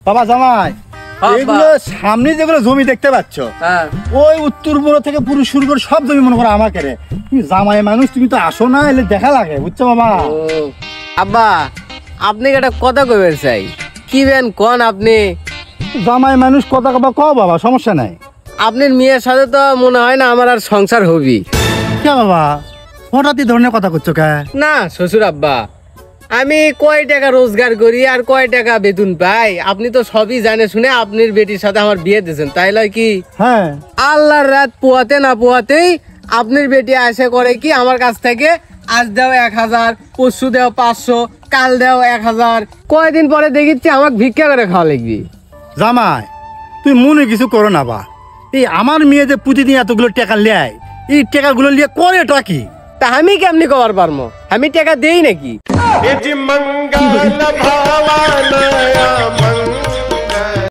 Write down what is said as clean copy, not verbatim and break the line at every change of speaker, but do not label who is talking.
বাবা জামাই, এগুলো সামনে যেগুলো জমি দেখতে পাচ্ছ, ওই উত্তরপুর থেকে পুরো শুরু করে সব জমি মনে করো আমাকে রে। তুমি জামাই মানুষ, তুমি তো আসো না, এলে দেখা লাগে, বুঝছো বাবা?
আব্বা আপনি একটা কথা কইবেন চাই, কি বেন কোন আপনি?
জামাই মানুষ কথা কবা কও বাবা, সমস্যা নাই।
আপনার মেয়ের সাথে তো মনে হয় না আমার আর সংসার হবি।
কে বাবা হঠাৎ এই ধরনের কথা করছো কে?
না শ্বশুর আব্বা, আমি কয় টাকা রোজগার করি আর কয় টাকা বেতন পাই আপনি তো সবই জানে শুনে আপনার বেটির সাথে আমার বিয়ে দিয়েছেন, তাই লয় কি?
হ্যাঁ।
আল্লাহর রাত পোয়াতে না পোয়াতেই আপনার বেটি আসে করে কি আমার কাছ থেকে, আজ দেও 1000, পরশু দেও 500, কাল দেও 1000, কয়দিন পরে দেখিচ্ছি আমাকে ভিক্ষা করে খাওয়া লাগবি।
জামাই তুই মনে কিছু করো না বা, এই আমার মেয়ে যে প্রতিদিন এতগুলো টাকা লেয়, এই টাকাগুলো নিয়ে করে কি?
তা আমি কেমনি কবার পারবো? আমি টাকা দেই নাকি?